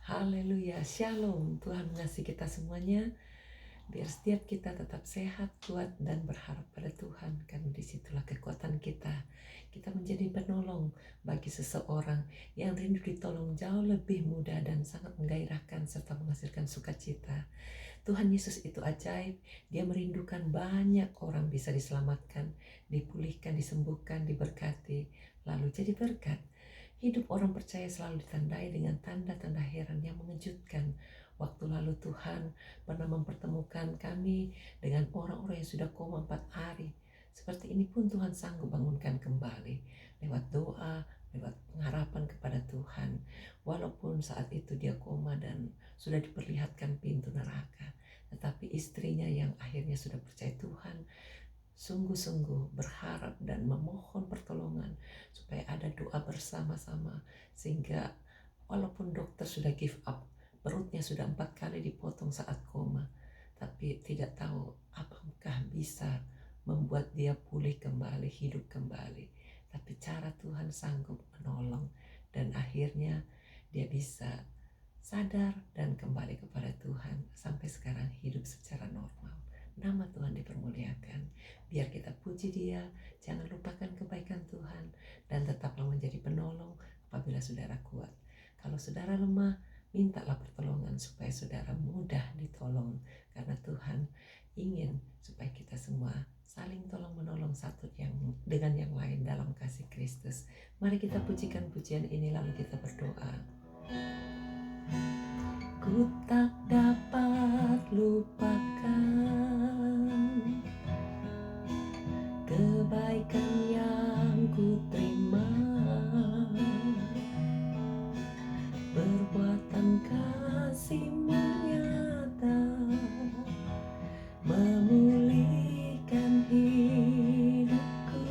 Haleluya, Shalom. Tuhan mengasihi kita semuanya. Biar setiap kita tetap sehat, kuat, dan berharap pada Tuhan. Karena disitulah kekuatan kita. Kita menjadi penolong bagi seseorang yang rindu ditolong jauh lebih mudah dan sangat menggairahkan serta menghasilkan sukacita. Tuhan Yesus itu ajaib. Dia merindukan banyak orang bisa diselamatkan, dipulihkan, disembuhkan, diberkati, lalu jadi berkat. Hidup orang percaya selalu ditandai dengan tanda-tanda heran yang mengejutkan. Waktu lalu Tuhan pernah mempertemukan kami dengan orang-orang yang sudah koma 4 hari. Seperti ini pun Tuhan sanggup bangunkan kembali lewat doa, lewat pengharapan kepada Tuhan. Walaupun saat itu dia koma dan sudah diperlihatkan pintu neraka, tetapi istrinya yang akhirnya sudah percaya Tuhan sungguh-sungguh berharap dan memohon pertolongan supaya ada doa bersama-sama, sehingga walaupun dokter sudah give up, perutnya sudah 4 kali dipotong saat koma, tapi tidak tahu apakah bisa membuat dia pulih kembali, hidup kembali. Tapi cara Tuhan sanggup menolong, dan akhirnya dia bisa sadar dan kembali kepada Tuhan. Sampai sekarang hidup secara normal. Nama Tuhan dipermuliakan. Biar kita puji Dia, jangan lupakan kebaikan Tuhan, dan tetaplah menjadi penolong apabila saudara kuat. Kalau saudara lemah, mintalah pertolongan supaya saudara mudah ditolong, karena Tuhan ingin supaya kita semua saling tolong menolong satu yang dengan yang lain dalam kasih Kristus. Mari kita pujikan pujian ini lalu kita berdoa. Ku tak dapat lupakan kebaikan yang ku terima, perbuatan kasih-Mu nyata memulihkan hidupku.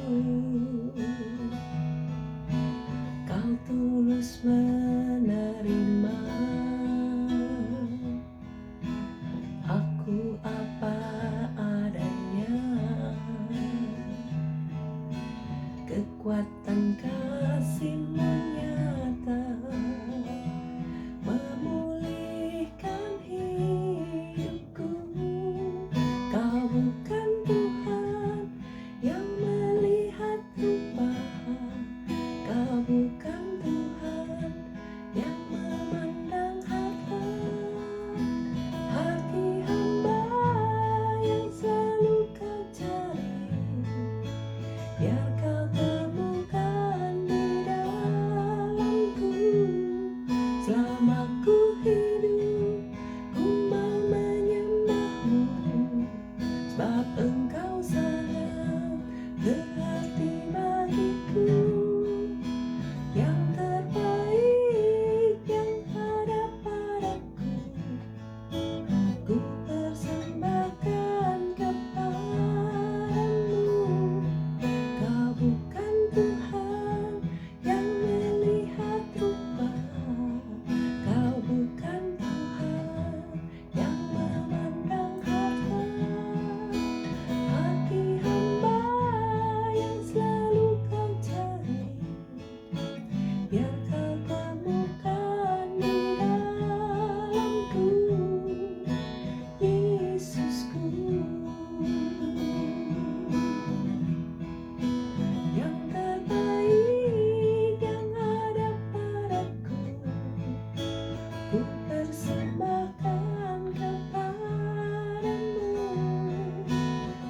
Kau tulus menerima aku apa adanya. Kekuatan kasih-Mu nyata memulihkan hidupku. Kau bukan Tuhan yang melihat rupa, Kau bukan Tuhan yang memandang harta. Hati hamba yang selalu Kau cari, biar Kau temukan di dalamku. Selama ku hidup, ku mau menyembah-Mu, sebab Engkau sangat berarti bagiku. Yang terbaik yang ada padaku, ku persembahkan kepadamu. Kau bukan Tuhan yang melihat rupa, Kau bukan Tuhan yang memandang harta. Hati hamba yang selalu Kau cari, biar Kau temukan di dalamku, Yesusku. Yang terbaik yang ada padaku, ku persembahkan kepadamu,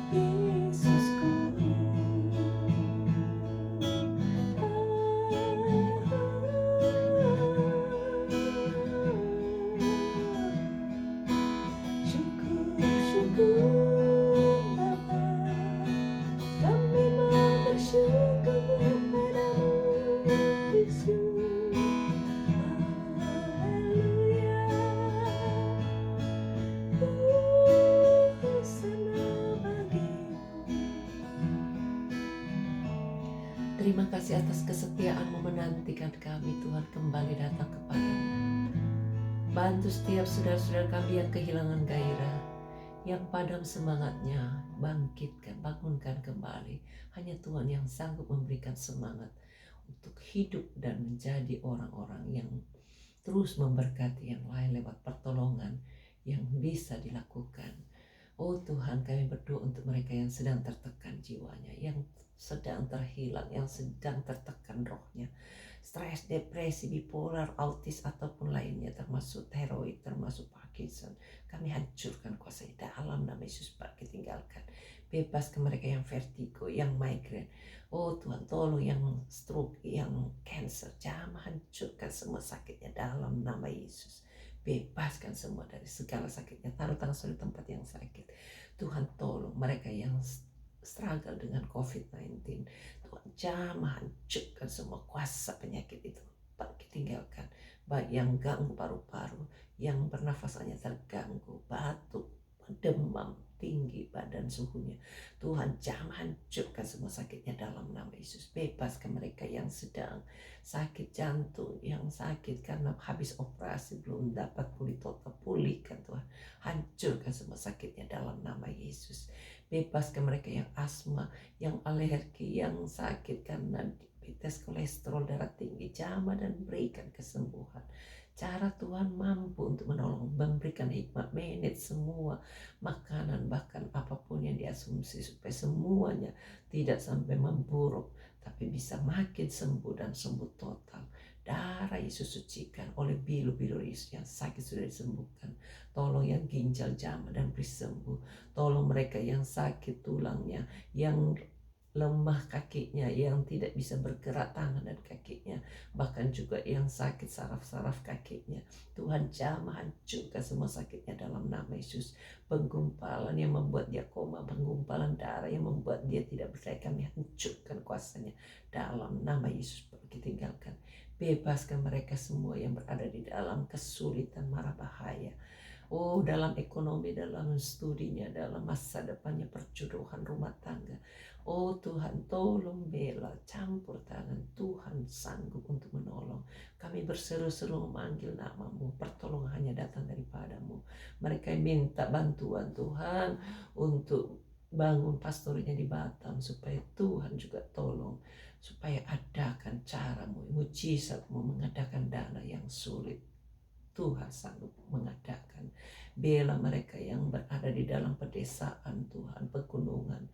Yesusku. Syukur Bapa, kami mau bersyukur padamu, Yesus. Haleluya. Hosana bagimu. Terima kasih atas kesetiaan-Mu menantikan kami, Tuhan, kembali datang kepadamu. Bantu setiap saudara-saudara kami yang kehilangan gairah, yang padam semangatnya, bangkitkan, bangunkan kembali. Hanya Tuhan yang sanggup memberikan semangat untuk hidup dan menjadi orang-orang yang terus memberkati yang lain lewat pertolongan yang bisa dilakukan. Oh Tuhan, kami berdoa untuk mereka yang sedang tertekan jiwanya, yang sedang terhilang, yang sedang tertekan rohnya, stres, depresi, bipolar, autis ataupun lainnya, termasuk tiroid, termasuk Parkinson. Kami hancurkan kuasa dalam nama Yesus. Pak, tinggalkan, bebaskan mereka yang vertigo, yang migrain. Oh Tuhan, tolong yang stroke, yang cancer, jangan hancurkan semua sakitnya dalam nama Yesus. Bebaskan semua dari segala sakitnya. Taruh tangan di tempat yang sakit. Tuhan, tolong mereka yang struggle dengan COVID-19. Tuhan, jamah hancurkan semua kuasa penyakit itu. Pergi tinggalkan. Baik yang ganggu paru-paru, yang bernafasannya terganggu, batuk, demam tinggi badan suhunya. Tuhan, jamah hancurkan semua sakitnya dalam nama Yesus. Bebaskan mereka yang sedang sakit jantung, yang sakit karena habis operasi belum dapat pulih total, pulihkan Tuhan. Hancurkan semua sakitnya dalam nama Yesus. Bebaskan mereka yang asma, yang alergi, yang sakit karena diabetes, kolesterol, darah tinggi, jamah dan berikan kesembuhan. Cara Tuhan mampu untuk menolong, memberikan hikmat, manage semua makanan, bahkan apapun yang diasumsi, supaya semuanya tidak sampai memburuk, tapi bisa makin sembuh dan sembuh total. Darah Yesus sucikan, oleh bilu-bilu Yesus yang sakit sudah disembuhkan. Tolong yang ginjal jamah dan beri sembuh. Tolong mereka yang sakit tulangnya, yang lemah kakinya, yang tidak bisa bergerak tangan dan kakinya, bahkan juga yang sakit saraf-saraf kakinya. Tuhan, jamah hancurkan semua sakitnya dalam nama Yesus. Penggumpalan yang membuat dia koma, penggumpalan darah yang membuat dia tidak berdaya, kami hancurkan kuasanya dalam nama Yesus. Pergi tinggalkan, bebaskan mereka semua yang berada di dalam kesulitan, mara bahaya. Oh, dalam ekonomi, dalam studinya, dalam masa depannya, perjodohan, rumah tangga. Oh Tuhan, tolong bela, campur tangan. Tuhan sanggup untuk menolong. Kami berseru-seru memanggil namamu, pertolongan hanya datang daripadamu. Mereka minta bantuan Tuhan untuk bangun pastornya di Batam, supaya Tuhan juga tolong, supaya adakan caramu, mujizatmu, mengadakan dana yang sulit. Tuhan sanggup mengadakan. Bela mereka yang berada di dalam pedesaan Tuhan, pegunungan,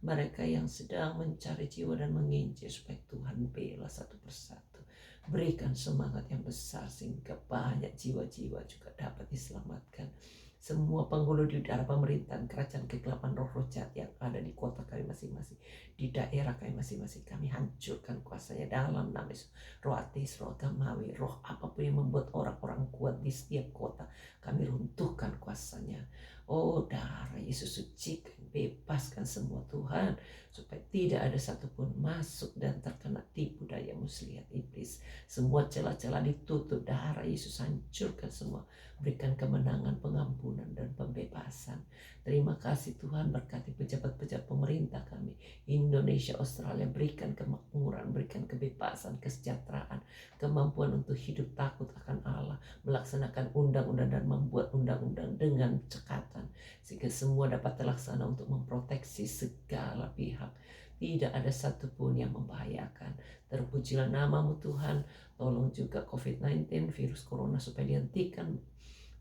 mereka yang sedang mencari jiwa dan menginjil, supaya Tuhan bela satu persatu. Berikan semangat yang besar sehingga banyak jiwa-jiwa juga dapat diselamatkan. Semua penghulu di udara pemerintahan, kerajaan kegelapan, roh-roh jahat yang ada di kota kami masing-masing, di daerah kami masing-masing, kami hancurkan kuasanya dalam nama Yesus. Roh ateis, roh agamawi, roh apapun yang membuat orang-orang kuat di setiap kota, kami runtuhkan kuasanya. Oh, darah Yesus sucikan, bebaskan semua Tuhan, supaya tidak ada satupun masuk dan terkena tipu daya muslihat iblis. Semua celah-celah ditutup, darah Yesus hancurkan semua. Berikan kemenangan, pengampunan, dan pembebasan. Terima kasih Tuhan, berkati pejabat-pejabat pemerintah kami, Indonesia, Australia, berikan kemakmuran, berikan kebebasan, kesejahteraan, kemampuan untuk hidup takut akan Allah, melaksanakan undang-undang dan membuat undang-undang dengan cekatan, sehingga semua dapat terlaksana untuk memproteksi segala pihak. Tidak ada satupun yang membahayakan. Terpujilah namamu Tuhan. Tolong juga COVID-19, virus corona, supaya dihentikan,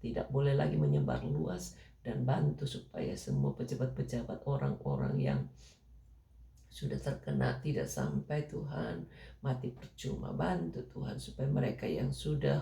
tidak boleh lagi menyebar luas, dan bantu supaya semua pejabat-pejabat, orang-orang yang sudah terkena tidak sampai Tuhan mati percuma. Bantu Tuhan supaya mereka yang sudah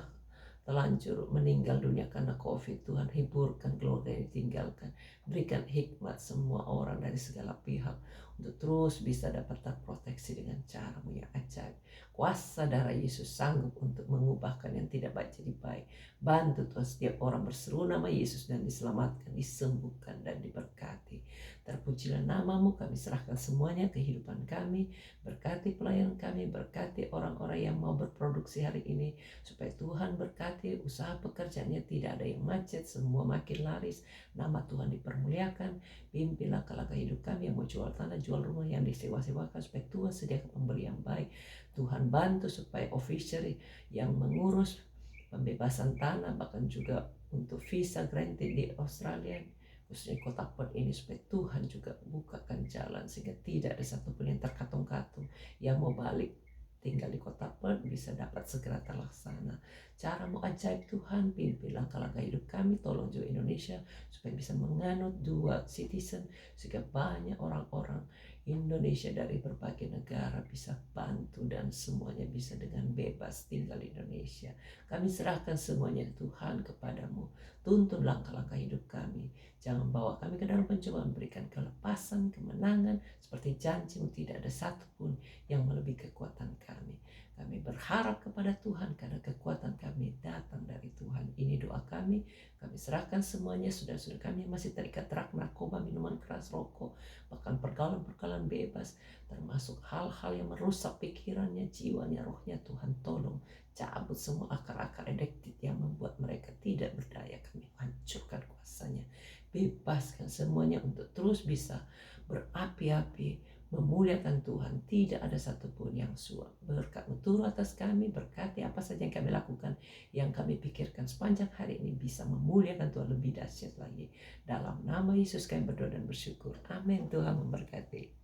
telanjur meninggal dunia karena COVID, Tuhan hiburkan keluarga yang ditinggalkan. Berikan hikmat semua orang dari segala pihak untuk terus bisa dapat terproteksi dengan cara-Mu yang ajaib. Kuasa darah Yesus sanggup untuk mengubahkan yang tidak baik jadi baik. Bantu Tuhan setiap orang berseru nama Yesus dan diselamatkan, disembuhkan, dan diberkati. Terpujilah namamu, kami serahkan semuanya kehidupan kami. Berkati pelayan kami, berkati orang-orang yang mau berproduksi hari ini, supaya Tuhan berkati usaha pekerjaannya, tidak ada yang macet, semua makin laris, nama Tuhan dipermuliakan. Pimpinlah kelangkah hidup kami yang mau jual tanah, jual rumah yang disewa-sewakan, supaya Tuhan sediakan pembeli yang baik. Tuhan bantu supaya officer yang mengurus pembebasan tanah, bahkan juga untuk visa granted di Australia, khususnya kota Perth ini, supaya Tuhan juga bukakan jalan sehingga tidak ada satupun yang terkatung-katung yang mau balik tinggal di kota Perth bisa dapat segera terlaksana. Cara-Mu ajaib Tuhan, pimpin langkah-langkah hidup kami, tolong juga Indonesia supaya bisa menganut dual citizen, sehingga banyak orang-orang Indonesia dari berbagai negara bisa bantu dan semuanya bisa dengan bebas tinggal di Indonesia. Kami serahkan semuanya Tuhan kepadamu. Tuntun langkah-langkah hidup kami. Jangan bawa kami ke dalam pencobaan, berikan kelepasan, kemenangan, seperti janji-Mu tidak ada satupun yang melebihi kekuatan kami. Kami berharap kepada Tuhan karena kekuatan kami datang dari Tuhan. Ini doa kami serahkan semuanya, saudara-saudara kami yang masih terikat rak narkoba, minuman keras, rokok, bahkan pergaulan-pergaulan bebas, termasuk hal-hal yang merusak pikirannya, jiwanya, rohnya. Tuhan tolong cabut semua akar-akar addicted yang membuat mereka tidak berdaya. Kami hancurkan kuasanya, bebaskan semuanya untuk terus bisa berapi-api memuliakan Tuhan. Tidak ada satupun yang suap. Berkat-Mu turun atas kami, berkati apa saja yang kami lakukan, yang kami pikirkan sepanjang hari ini bisa memuliakan Tuhan lebih dahsyat lagi. Dalam nama Yesus kami berdoa dan bersyukur. Amin. Tuhan memberkati.